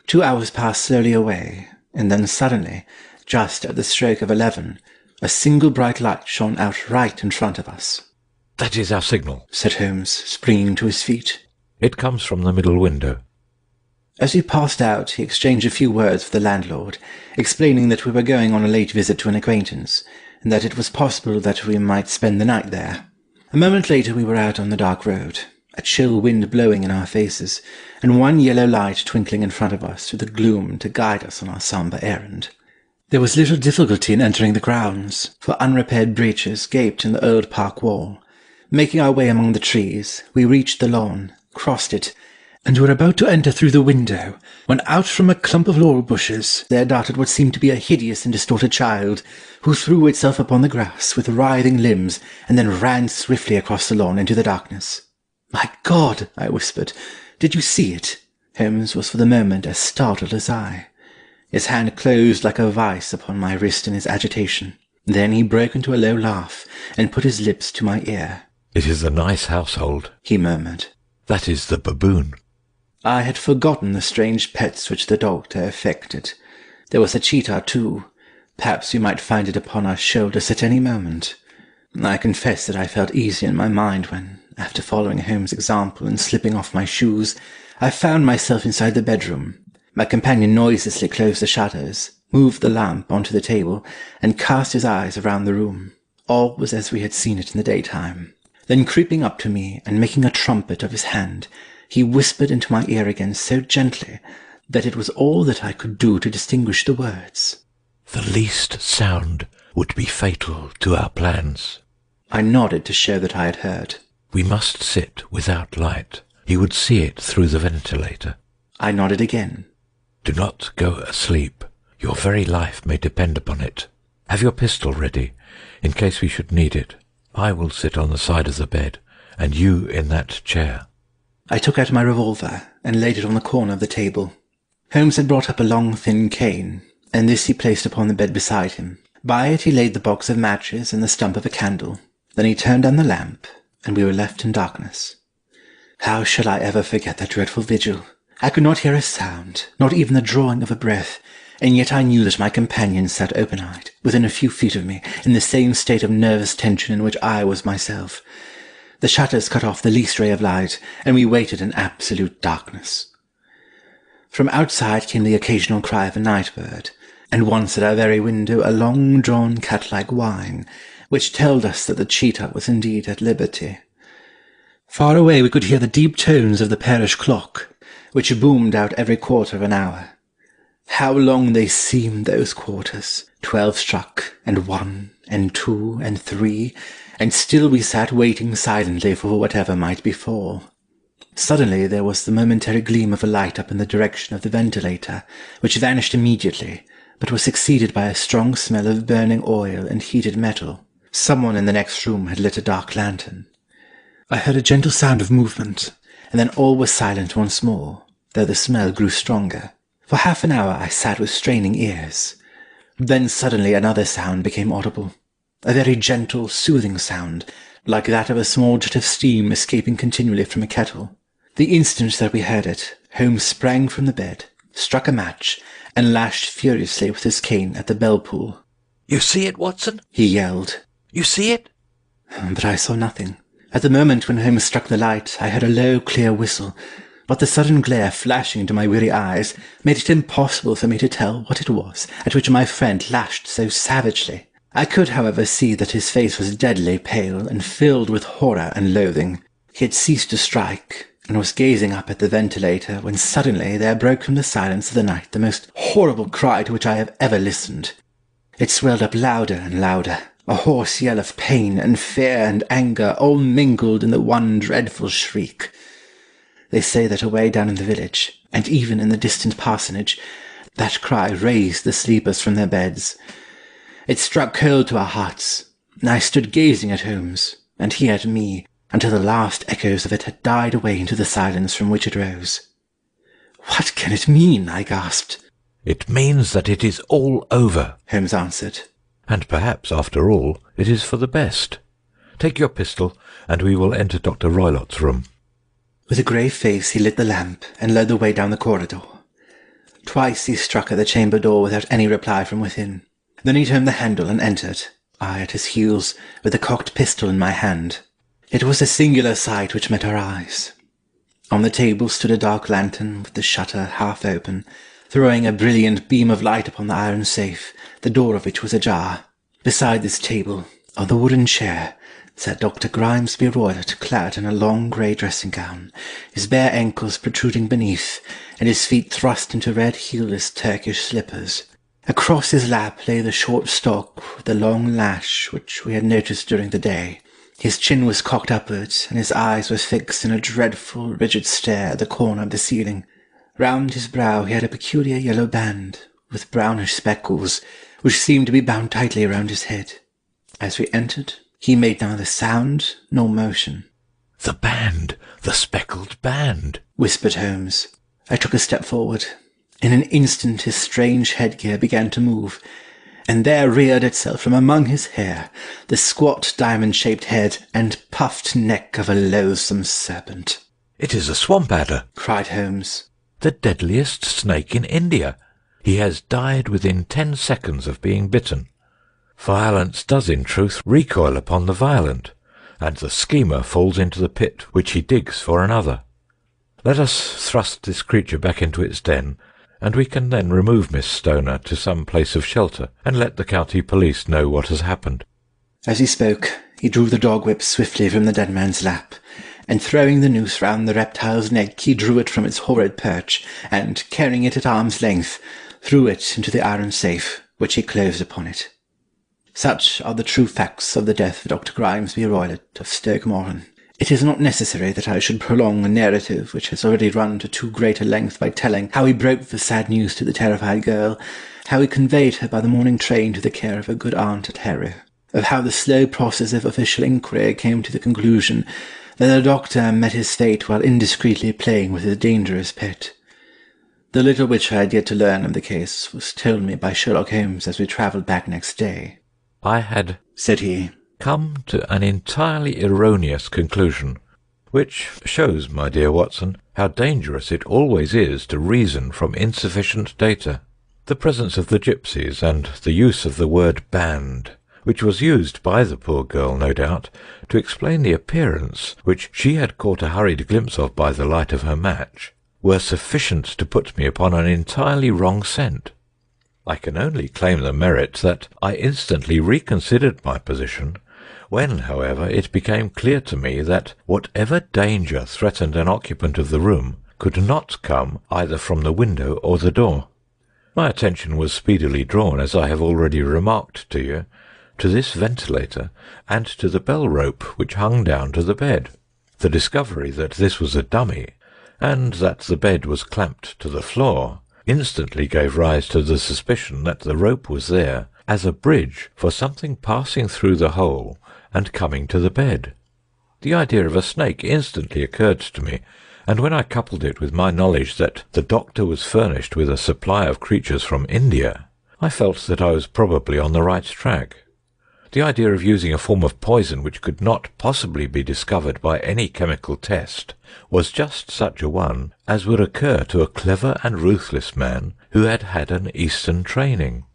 2 hours passed slowly away, and then suddenly, just at the stroke of 11, a single bright light shone out right in front of us. "That is our signal," said Holmes, springing to his feet. "It comes from the middle window." As we passed out, he exchanged a few words with the landlord, explaining that we were going on a late visit to an acquaintance, and that it was possible that we might spend the night there. A moment later we were out on the dark road, a chill wind blowing in our faces, and one yellow light twinkling in front of us through the gloom to guide us on our sombre errand. There was little difficulty in entering the grounds, for unrepaired breaches gaped in the old park wall. Making our way among the trees, we reached the lawn, crossed it, and were about to enter through the window, when out from a clump of laurel bushes there darted what seemed to be a hideous and distorted child, who threw itself upon the grass with writhing limbs, and then ran swiftly across the lawn into the darkness. "My God!" I whispered. "Did you see it?" Holmes was for the moment as startled as I. His hand closed like a vice upon my wrist in his agitation. Then he broke into a low laugh, and put his lips to my ear. "It is a nice household," he murmured. "That is the baboon." I had forgotten the strange pets which the doctor affected. There was a cheetah, too. Perhaps we might find it upon our shoulders at any moment. I confess that I felt easy in my mind when, after following Holmes' example and slipping off my shoes, I found myself inside the bedroom. My companion noiselessly closed the shutters, moved the lamp onto the table, and cast his eyes around the room. All was as we had seen it in the daytime. Then creeping up to me and making a trumpet of his hand, he whispered into my ear again so gently that it was all that I could do to distinguish the words. "The least sound would be fatal to our plans." I nodded to show that I had heard. "We must sit without light. He would see it through the ventilator." I nodded again. "Do not go asleep. Your very life may depend upon it. Have your pistol ready, in case we should need it. I will sit on the side of the bed, and you in that chair." I took out my revolver and laid it on the corner of the table. Holmes had brought up a long, thin cane, and this he placed upon the bed beside him. By it he laid the box of matches and the stump of a candle. Then he turned down the lamp, and we were left in darkness. How shall I ever forget that dreadful vigil? I could not hear a sound, not even the drawing of a breath, and yet I knew that my companion sat open-eyed, within a few feet of me, in the same state of nervous tension in which I was myself. The shutters cut off the least ray of light, and we waited in absolute darkness. From outside came the occasional cry of a night-bird, and once at our very window a long-drawn cat-like whine, which told us that the cheetah was indeed at liberty. Far away we could hear the deep tones of the parish clock, which boomed out every quarter of an hour. How long they seemed, those quarters! 12 struck, and 1, and 2, and 3, and still we sat waiting silently for whatever might befall. Suddenly there was the momentary gleam of a light up in the direction of the ventilator, which vanished immediately, but was succeeded by a strong smell of burning oil and heated metal. Someone in the next room had lit a dark lantern. I heard a gentle sound of movement, and then all was silent once more, though the smell grew stronger. For half an hour I sat with straining ears. Then suddenly another sound became audible, a very gentle, soothing sound, like that of a small jet of steam escaping continually from a kettle. The instant that we heard it, Holmes sprang from the bed, struck a match, and lashed furiously with his cane at the bell-pull. "You see it, Watson?" he yelled. "You see it?" But I saw nothing. At the moment when Holmes struck the light, I heard a low, clear whistle, but the sudden glare flashing into my weary eyes made it impossible for me to tell what it was at which my friend lashed so savagely. I could, however, see that his face was deadly pale and filled with horror and loathing. He had ceased to strike, and was gazing up at the ventilator, when suddenly there broke from the silence of the night the most horrible cry to which I have ever listened. It swelled up louder and louder, a hoarse yell of pain and fear and anger, all mingled in the one dreadful shriek. They say that away down in the village, and even in the distant parsonage, that cry raised the sleepers from their beds. It struck cold to our hearts, and I stood gazing at Holmes, and he at me, until the last echoes of it had died away into the silence from which it rose. "What can it mean?" I gasped. "It means that it is all over," Holmes answered. "and perhaps, after all, it is for the best. Take your pistol, and we will enter Dr. Roylott's room." With a grave face he lit the lamp, and led the way down the corridor. Twice he struck at the chamber door without any reply from within. Then he turned the handle and entered, I at his heels, with the cocked pistol in my hand. It was a singular sight which met our eyes. On the table stood a dark lantern with the shutter half open, throwing a brilliant beam of light upon the iron safe, the door of which was ajar. Beside this table, on the wooden chair, sat Dr. Grimesby Roylott, clad in a long grey dressing-gown, his bare ankles protruding beneath, and his feet thrust into red heelless Turkish slippers. Across his lap lay the short stock with the long lash which we had noticed during the day. His chin was cocked upwards, and his eyes were fixed in a dreadful, rigid stare at the corner of the ceiling. Round his brow he had a peculiar yellow band, with brownish speckles, which seemed to be bound tightly around his head. As we entered, he made neither sound nor motion. "The band! The speckled band!" whispered Holmes. I took a step forward. In an instant his strange headgear began to move, and there reared itself from among his hair the squat diamond-shaped head and puffed neck of a loathsome serpent. "It is a swamp adder," cried Holmes. "the deadliest snake in India. He has died within 10 seconds of being bitten. Violence does in truth recoil upon the violent, and the schemer falls into the pit which he digs for another. Let us thrust this creature back into its den, and we can then remove Miss Stoner to some place of shelter, and let the county police know what has happened." As he spoke, he drew the dog-whip swiftly from the dead man's lap, and throwing the noose round the reptile's neck, he drew it from its horrid perch, and, carrying it at arm's length, threw it into the iron safe, which he closed upon it. Such are the true facts of the death of Dr. Grimesby Roylott of Stoke Moran. It is not necessary that I should prolong a narrative which has already run to too great a length by telling how he broke the sad news to the terrified girl, how he conveyed her by the morning train to the care of her good aunt at Harrow, of how the slow process of official inquiry came to the conclusion that the doctor met his fate while indiscreetly playing with his dangerous pet. The little which I had yet to learn of the case was told me by Sherlock Holmes as we travelled back next day. "I had," said he, "come to an entirely erroneous conclusion, which shows, my dear Watson, how dangerous it always is to reason from insufficient data. The presence of the gipsies, and the use of the word band, which was used by the poor girl, no doubt, to explain the appearance which she had caught a hurried glimpse of by the light of her match, were sufficient to put me upon an entirely wrong scent. I can only claim the merit that I instantly reconsidered my position, When, however, it became clear to me that whatever danger threatened an occupant of the room could not come either from the window or the door. My attention was speedily drawn, as I have already remarked to you, to this ventilator and to the bell rope which hung down to the bed. The discovery that this was a dummy, and that the bed was clamped to the floor, instantly gave rise to the suspicion that the rope was there as a bridge for something passing through the hole and coming to the bed. The idea of a snake instantly occurred to me, and when I coupled it with my knowledge that the doctor was furnished with a supply of creatures from India, I felt that I was probably on the right track. The idea of using a form of poison which could not possibly be discovered by any chemical test was just such a one as would occur to a clever and ruthless man who had had an Eastern training.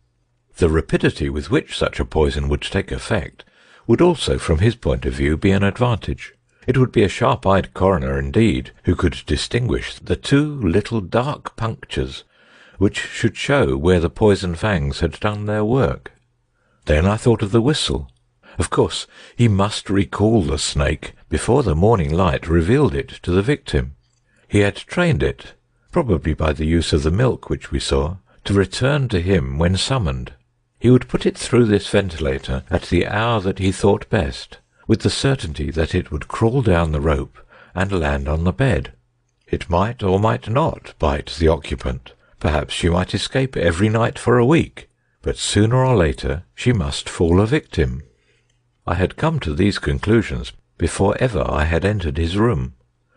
The rapidity with which such a poison would take effect would also, from his point of view, be an advantage. It would be a sharp-eyed coroner indeed who could distinguish the two little dark punctures which should show where the poison fangs had done their work. Then I thought of the whistle. Of course, he must recall the snake before the morning light revealed it to the victim. He had trained it, probably by the use of the milk which we saw, to return to him when summoned. He would put it through this ventilator at the hour that he thought best, with the certainty that it would crawl down the rope and land on the bed. It might or might not bite the occupant. Perhaps she might escape every night for a week, but sooner or later she must fall a victim. I had come to these conclusions before ever I had entered his room.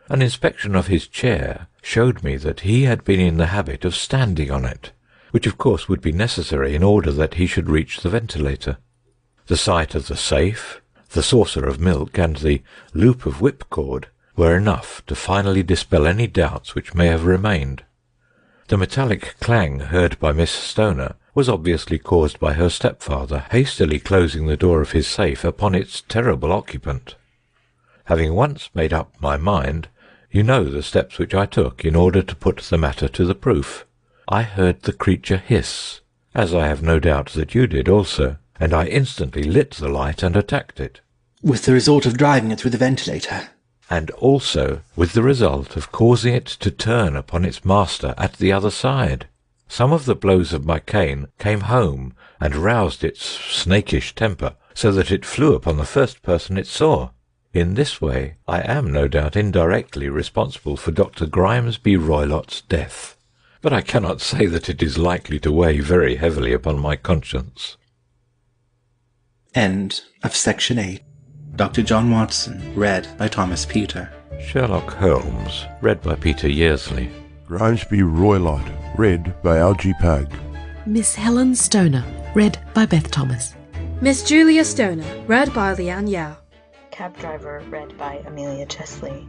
An inspection of his chair showed me that he had been in the habit of standing on it, which of course would be necessary in order that he should reach the ventilator. The sight of the safe, the saucer of milk, and the loop of whipcord were enough to finally dispel any doubts which may have remained. The metallic clang heard by Miss Stoner was obviously caused by her stepfather hastily closing the door of his safe upon its terrible occupant. Having once made up my mind, you know the steps which I took in order to put the matter to the proof. I heard the creature hiss, as I have no doubt that you did also, and I instantly lit the light and attacked it. With the result of driving it through the ventilator. And also with the result of causing it to turn upon its master at the other side. Some of the blows of my cane came home and roused its snakish temper, so that it flew upon the first person it saw. In this way I am no doubt indirectly responsible for Dr. Grimesby Roylott's death, but I cannot say that it is likely to weigh very heavily upon my conscience. End of Section 8. Dr. John Watson, read by Thomas Peter. Sherlock Holmes, read by Peter Yearsley. Grimesby Roylott, read by Algie Pag. Miss Helen Stoner, read by Beth Thomas. Miss Julia Stoner, read by Leanne Yao. Cab Driver, read by Amelia Chesley.